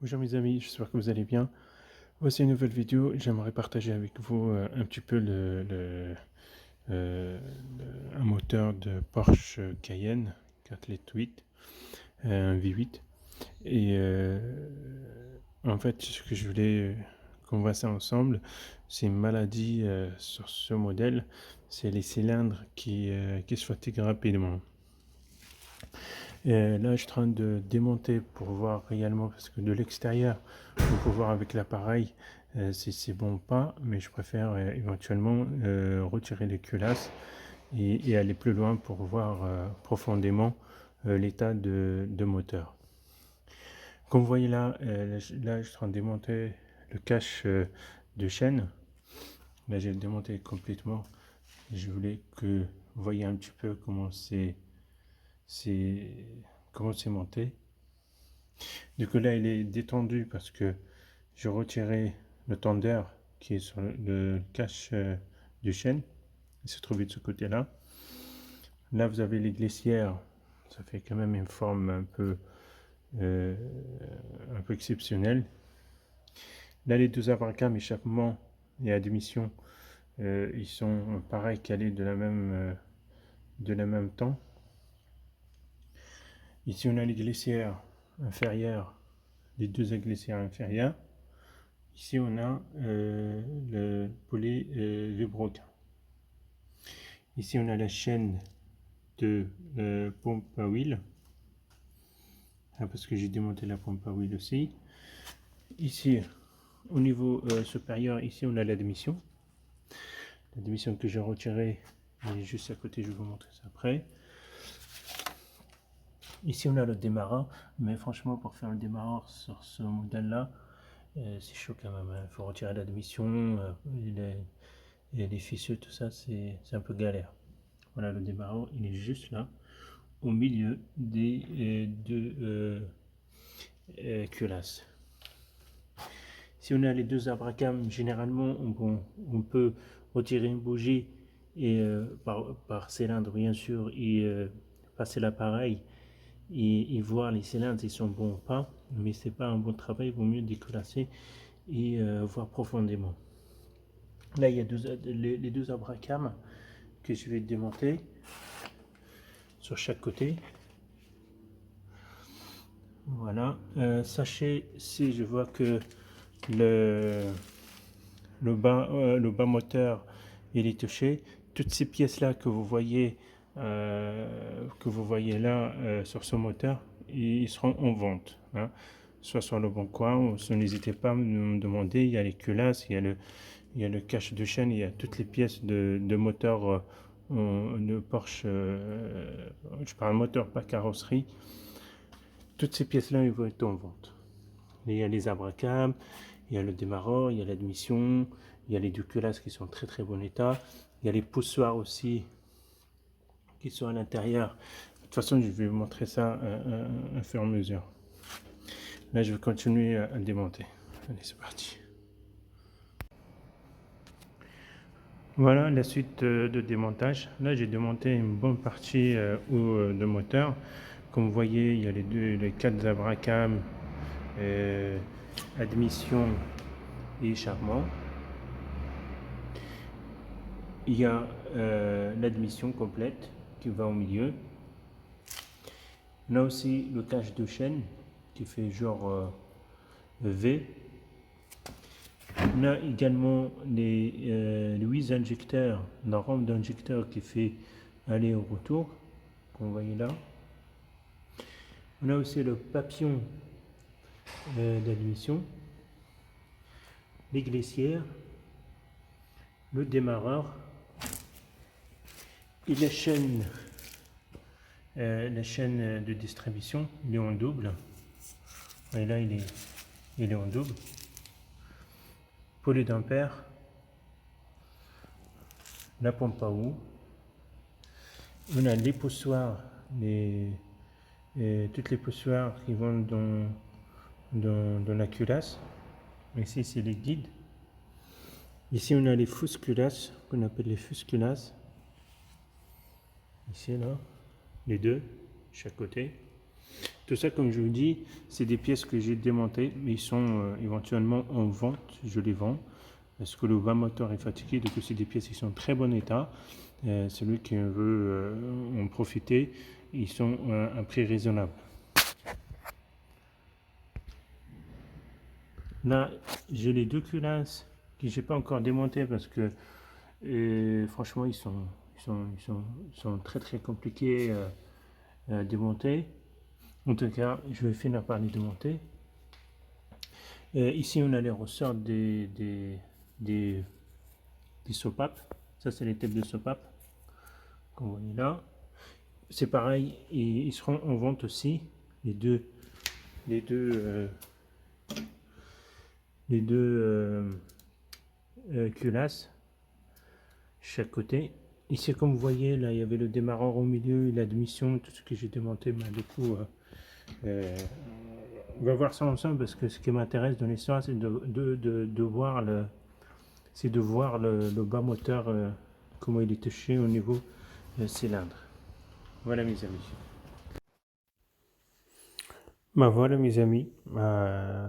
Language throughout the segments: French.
Bonjour mes amis, j'espère que vous allez bien. Voici une nouvelle vidéo. J'aimerais partager avec vous un petit peu euh, un moteur de Porsche Cayenne 4 litres 8, un V8. Et en fait, ce que je voulais converser ensemble, c'est une maladie sur ce modèle, c'est les cylindres qui se fatiguent rapidement. Et là, je suis en train de démonter pour voir réellement, parce que de l'extérieur, on peut voir avec l'appareil si c'est bon ou pas, mais je préfère éventuellement retirer les culasses et aller plus loin pour voir profondément l'état de moteur. Comme vous voyez là, je suis en train de démonter le cache de chaîne. Là, j'ai démonté complètement. Je voulais que vous voyez un petit peu c'est, comment c'est monté. Du coup là il est détendu parce que j'ai retiré le tendeur qui est sur le cache du chêne. Il se trouvait de ce côté là. Là vous avez les glissières, ça fait quand même une forme euh, un peu exceptionnelle. Là les deux abracams échappement et admission, ils sont pareil calés de la même temps. Ici on a les glissières inférieures, les deux glissières inférieures. Ici, on a le poulet Vibroquin. Ici, on a la chaîne de pompe à huile. Parce que j'ai démonté la pompe à huile aussi. Ici, au niveau supérieur, ici, on a l'admission. L'admission que j'ai retirée est juste à côté. Je vais vous montrer ça après. Ici, on a le démarreur. Mais franchement, pour faire le démarreur sur ce modèle-là, c'est chaud quand même. Il faut retirer l'admission. Et les fissures, tout ça, c'est un peu galère. Voilà, le démarreur, il est juste là, au milieu des deux culasses. Si on a les deux abracams, généralement, on peut retirer une bougie et par cylindre, bien sûr, et passer l'appareil et voir les cylindres s'ils sont bons ou pas. Mais c'est pas un bon travail, il vaut mieux déclasser et voir profondément. Là, il y a les deux abracams que je vais démonter sur chaque côté. Voilà. Sachez, si je vois que le, le bas moteur il est touché, toutes ces pièces là que vous voyez là sur ce moteur, ils seront en vente, hein. Soit sur le bon coin, ou n'hésitez pas à me demander. Il y a les culasses, il y a le cache de chaîne, il y a toutes les pièces de moteur de Porsche. Je parle moteur, pas carrosserie. Toutes ces pièces là ils vont être en vente. Il y a les abracams, il y a le démarreur, il y a l'admission, il y a les deux culasses qui sont en très très bon état, il y a les poussoirs aussi qui sont à l'intérieur. De toute façon, je vais vous montrer ça à fur et à mesure. Là, je vais continuer à démonter. Allez, c'est parti. Voilà la suite de démontage. Là, j'ai démonté une bonne partie de moteur. Comme vous voyez, il y a les quatre abracams, admission et échappement. Il y a l'admission complète qui va au milieu. On a aussi le cache de chaîne qui fait genre V. On a également les 8 injecteurs, la rampe d'injecteur qui fait aller et retour, comme vous voyez là. On a aussi le papillon d'admission, les glissières, le démarreur et la chaîne de distribution. Il est en double. Et là, il est en double. Poulet d'ampère, la pompe à eau. On a les poussoirs, toutes les poussoirs qui vont dans la culasse. Ici, c'est les guides. Ici, on a les fausses culasses, qu'on appelle les fausses culasses. Ici, là, les deux, chaque côté. Tout ça, comme je vous dis, c'est des pièces que j'ai démontées, mais ils sont éventuellement en vente, je les vends. Parce que le bas moteur est fatigué, donc c'est des pièces qui sont en très bon état. Celui qui veut en profiter, ils sont à un prix raisonnable. Là, j'ai les deux culasses que j'ai pas encore démontées parce que franchement, ils sont très très compliqués à démonter. En tout cas, je vais finir par les démonter. Ici, on a les ressorts des sopapes. Ça, c'est les têtes de sopapes qu'on voit là. C'est pareil, ils seront en vente aussi. Les deux, les deux, euh, les deux culasses, chaque côté. Ici, comme vous voyez, là, il y avait le démarreur au milieu, l'admission, tout ce que j'ai démonté. Mais du coup, on va voir ça ensemble parce que ce qui m'intéresse dans l'histoire, c'est de voir le bas moteur, comment il est touché au niveau cylindre. Voilà mes amis. Bah voilà mes amis,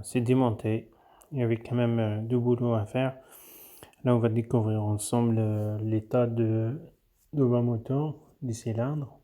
c'est démonté. Il y avait quand même du boulot à faire. Là on va découvrir ensemble l'état de bas moteur, des cylindres.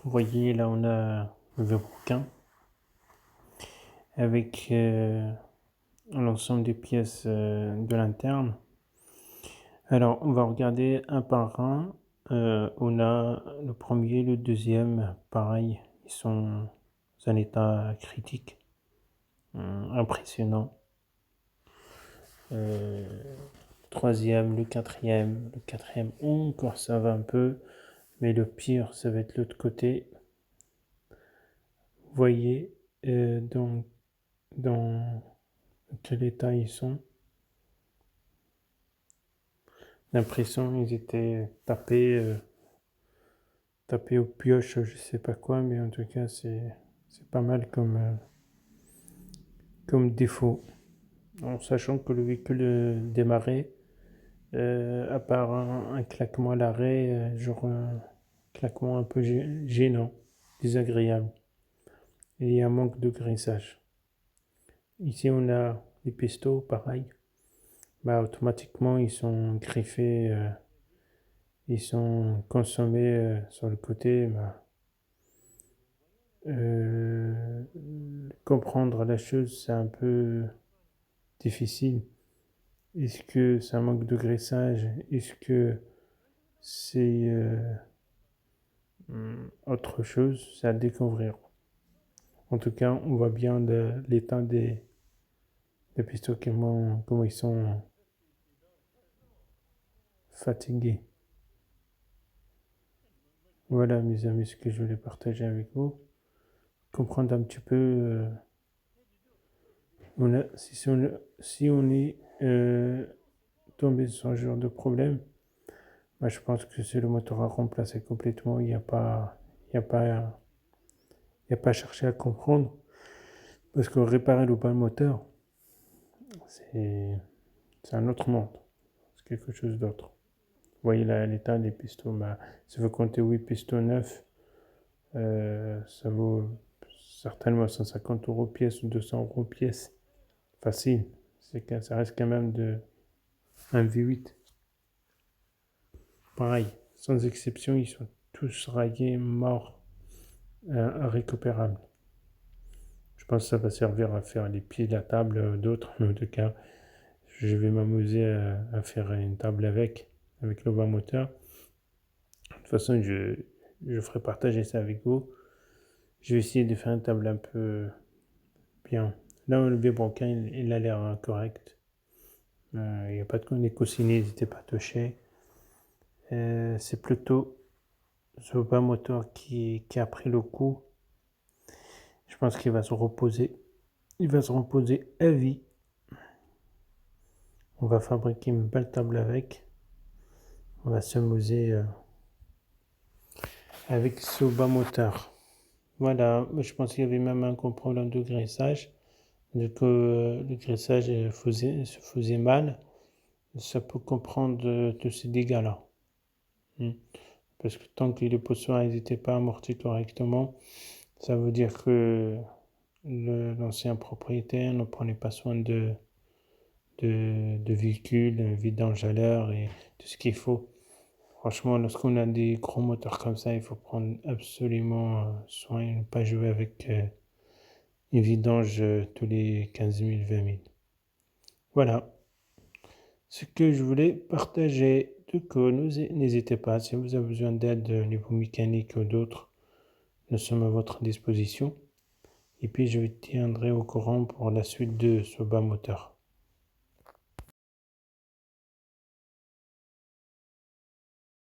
Vous voyez là on a le verrouquin avec l'ensemble des pièces de l'interne. Alors on va regarder un par un. On a le premier, le deuxième, pareil, ils sont dans un état critique, impressionnant. Troisième, le quatrième, encore ça va un peu, mais le pire, ça va être l'autre côté. Vous voyez dans quel état ils sont. L'impression ils étaient tapés aux pioches, je sais pas quoi, mais en tout cas c'est pas mal comme défaut. En sachant que le véhicule démarrait, à part un claquement à l'arrêt, genre un claquement un peu gênant, désagréable. Et il y a un manque de graissage. Ici on a les pistons, pareil. Bah, automatiquement ils sont griffés, ils sont consommés sur le côté. Bah, comprendre la chose c'est un peu difficile. Est-ce que c'est un manque de graissage? Est-ce que c'est autre chose? C'est à découvrir. En tout cas, on voit bien l'état des pistons, comment ils sont fatigués. Voilà, mes amis, ce que je voulais partager avec vous. Comprendre un petit peu si on est tombé sur ce genre de problème. Moi, je pense que c'est le moteur à remplacer complètement. Il y a pas, il y a pas à chercher à comprendre. Parce que réparer le bas moteur, c'est un autre monde. C'est quelque chose d'autre. Vous voyez là, l'état des pistons. Bah, si vous comptez 8 pistons neufs, ça vaut certainement 150 euros pièce ou 200 euros pièce. Facile. Ça reste quand même un V8. Pareil, sans exception, ils sont tous raillés, morts, récupérables. Je pense que ça va servir à faire les pieds de la table d'autres. En tout cas, je vais m'amuser à faire une table avec le bas moteur. De toute façon, je ferai partager ça avec vous. Je vais essayer de faire une table un peu bien. Là, le vibroquin, il a l'air correct. Il n'y a pas de les coussinets, n'hésitez pas à toucher. C'est plutôt ce bas moteur qui a pris le coup. Je pense qu'il va se reposer. Il va se reposer à vie. On va fabriquer une belle table avec. On va s'amuser avec ce bas moteur. Voilà, je pense qu'il y avait même un problème de graissage. Donc le graissage se faisait mal. Ça peut comprendre de ces dégâts-là. Parce que tant que les poissons n'étaient pas amortis correctement, Ça veut dire que l'ancien propriétaire ne prenait pas soin de véhicules, vidange à l'heure et tout ce qu'il faut. Franchement, lorsqu'on a des gros moteurs comme ça, il faut prendre absolument soin et ne pas jouer avec une vidange tous les 15 000, 20 000. Voilà ce que je voulais partager. Donc, n'hésitez pas, si vous avez besoin d'aide au niveau mécanique ou d'autres, nous sommes à votre disposition. Et puis, je vous tiendrai au courant pour la suite de ce bas moteur.